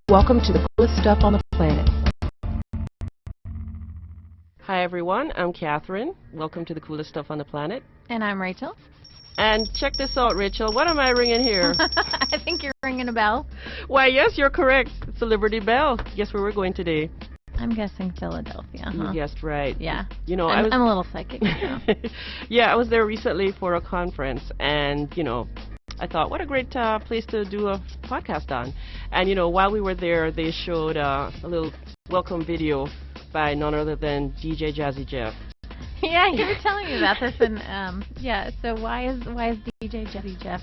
Welcome to the coolest stuff on the planet. Hi everyone, I'm Catherine. Welcome to the coolest stuff on the planet. And I'm Rachel. And check this out, Rachel. What am I ringing here? I think you're ringing a bell. Why, yes, you're correct. It's the Liberty Bell. Guess where we're going today? I'm guessing Philadelphia. Huh? You guessed right. Yeah. You know, I'm a little psychic. Yeah, I was there recently for a conference, and I thought, what a great place to do a podcast on. And while we were there, they showed a little welcome video by none other than DJ Jazzy Jeff. Yeah, you were telling me about this, and yeah. So why is DJ Jazzy Jeff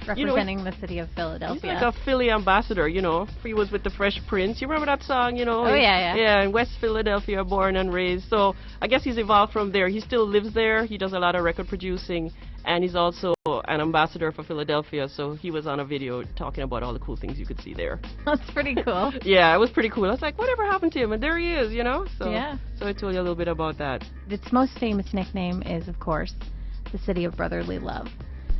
representing the city of Philadelphia? He's like a Philly ambassador, He was with the Fresh Prince. You remember that song, Oh, yeah. Yeah, in West Philadelphia, born and raised. So I guess he's evolved from there. He still lives there. He does a lot of record producing, and he's also an ambassador for Philadelphia. So he was on a video talking about all the cool things you could see there. That's pretty cool. Yeah, it was pretty cool. I was like, whatever happened to him? And there he is, So, yeah. So I told you a little bit about that. Its most famous nickname is, of course, the city of brotherly love,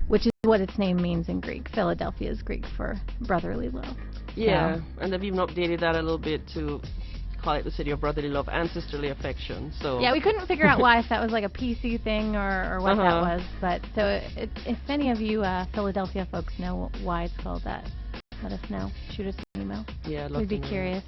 which is what its name means in Greek. Philadelphia is Greek for brotherly love. Yeah, so. And they've even updated that a little bit to call it the city of brotherly love and sisterly affection. So yeah, we couldn't figure out why, if that was like a PC thing or what that was. But so if any of you Philadelphia folks know why it's called that, let us know. Shoot us an email. Yeah, I'd love We'd be to know. curious.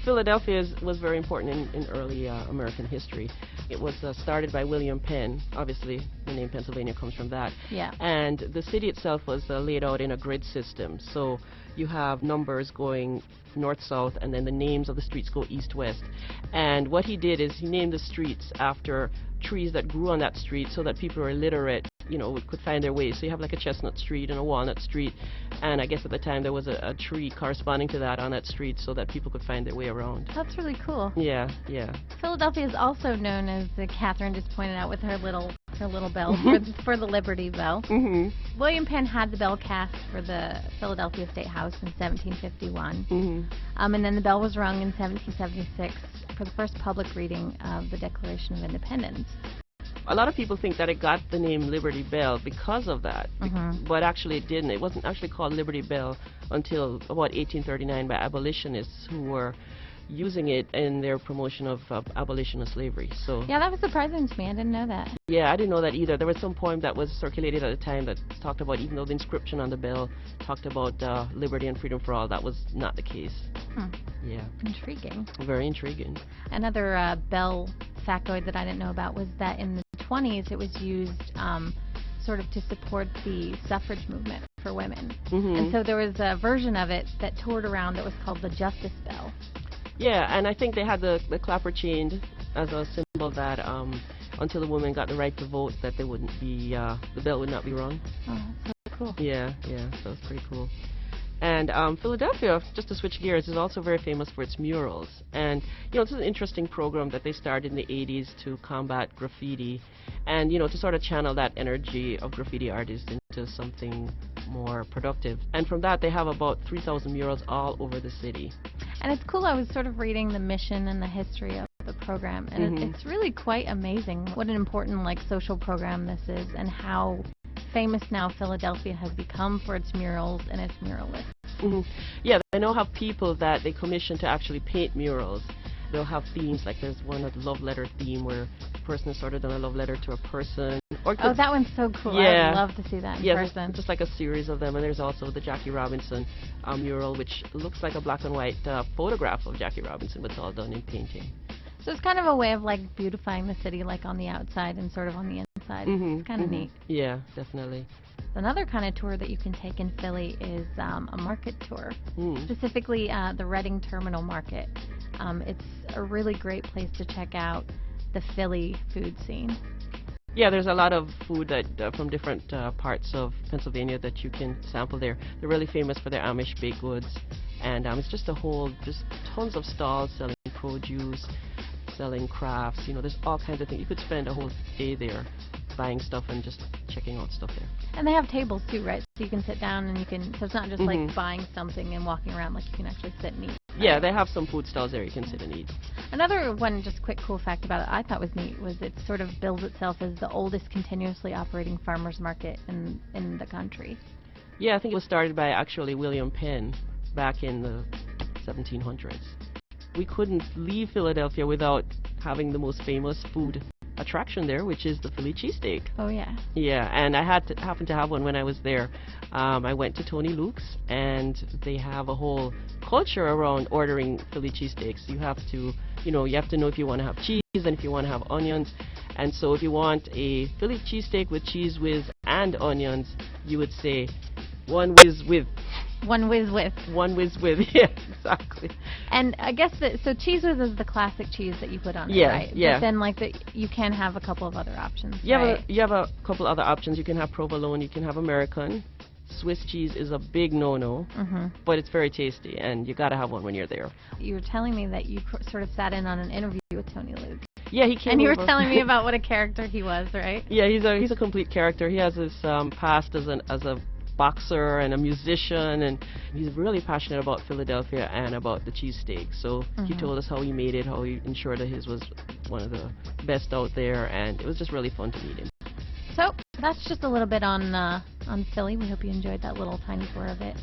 Philadelphia was very important in early American history. It was started by William Penn. Obviously, the name Pennsylvania comes from that. Yeah. And the city itself was laid out in a grid system. So you have numbers going north-south, and then the names of the streets go east-west. And what he did is he named the streets after trees that grew on that street so that people who are illiterate could find their way. So you have like a chestnut street and a walnut street, and I guess at the time there was a tree corresponding to that on that street so that people could find their way around. That's really cool. Yeah. Philadelphia is also known, as Catherine just pointed out with her little bell, for the Liberty Bell. Mm-hmm. William Penn had the bell cast for the Philadelphia State House in 1751. Mm-hmm. And then the bell was rung in 1776 for the first public reading of the Declaration of Independence. A lot of people think that it got the name Liberty Bell because of that, but actually it didn't. It wasn't actually called Liberty Bell until about 1839 by abolitionists who were using it in their promotion of abolition of slavery. So yeah, that was surprising to me. I didn't know that. Yeah, I didn't know that either. There was some poem that was circulated at the time that talked about, even though the inscription on the bell talked about liberty and freedom for all, that was not the case. Yeah. Intriguing. Very intriguing. Another bell factoid that I didn't know about was that in the 20s it was used sort of to support the suffrage movement for women. And so there was a version of it that toured around that was called the Justice Bell. Yeah, and I think they had the clapper chained as a symbol that until the women got the right to vote, that they wouldn't be the bell would not be rung. Oh, that's so cool. Yeah, so it's pretty cool. And Philadelphia, just to switch gears, is also very famous for its murals. And this is an interesting program that they started in the 80s to combat graffiti, and to sort of channel that energy of graffiti artists into something more productive. And from that, they have about 3,000 murals all over the city. And it's cool. I was sort of reading the mission and the history of the program, and it's really quite amazing what an important social program this is, and how famous now Philadelphia has become for its murals and its muralists. Yeah, they now have people that they commission to actually paint murals. They'll have themes, like there's one, a love letter theme, where a person has sort of done a love letter to a person. Or that one's so cool. Yeah. I'd love to see that in person. Just like a series of them. And there's also the Jackie Robinson mural, which looks like a black and white photograph of Jackie Robinson, but it's all done in painting. So it's kind of a way of beautifying the city, on the outside and sort of on the inside. It's kind of neat. Yeah, definitely. Another kind of tour that you can take in Philly is a market tour, specifically the Reading Terminal Market. It's a really great place to check out the Philly food scene. Yeah, there's a lot of food that from different parts of Pennsylvania that you can sample there. They're really famous for their Amish baked goods, and it's just tons of stalls selling produce, selling crafts. There's all kinds of things. You could spend a whole day there buying stuff and just checking out stuff there. And they have tables too, right? So you can sit down and so it's not just buying something and walking around, you can actually sit and eat. Yeah, they have some food stalls there you can sit and eat. Another one, just quick cool fact about it I thought was neat, was it sort of bills itself as the oldest continuously operating farmers market in the country. Yeah, I think it was started by actually William Penn back in the 1700s. We couldn't leave Philadelphia without having the most famous food attraction there, which is the Philly cheesesteak. Oh, yeah. Yeah, and I happened to have one when I was there. I went to Tony Luke's, and they have a whole culture around ordering Philly cheesesteaks. You have to know if you want to have cheese and if you want to have onions. And so if you want a Philly cheesesteak with cheese whiz and onions, you would say one whiz with. One whiz with. One whiz with, yeah, exactly. And I guess so cheese whiz is the classic cheese that you put on it, Yeah, right? yeah. But then you can have a couple of other options, You right? have a couple other options. You can have provolone, you can have American. Swiss cheese is a big no-no, but it's very tasty, and you got to have one when you're there. You were telling me that you sort of sat in on an interview with Tony Luke. Yeah, he came And you were over. telling me about what a character he was, right? Yeah, he's a complete character. He has his past as a boxer and a musician, and he's really passionate about Philadelphia and about the cheesesteak. So he told us how he made it, how he ensured that his was one of the best out there, and it was just really fun to meet him. So that's just a little bit on Philly. We hope you enjoyed that little tiny tour of it.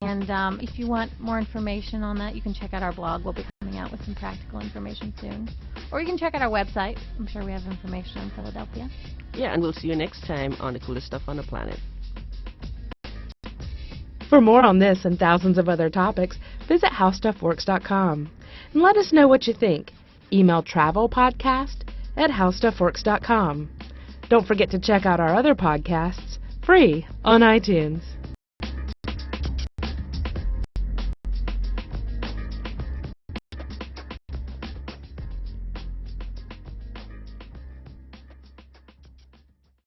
And if you want more information on that, you can check out our blog. We'll be coming out with some practical information soon. Or you can check out our website. I'm sure we have information on Philadelphia. Yeah, and we'll see you next time on The Coolest Stuff on the Planet. For more on this and thousands of other topics, visit HowStuffWorks.com. And let us know what you think. Email travelpodcast@HowStuffWorks.com. Don't forget to check out our other podcasts, free on iTunes.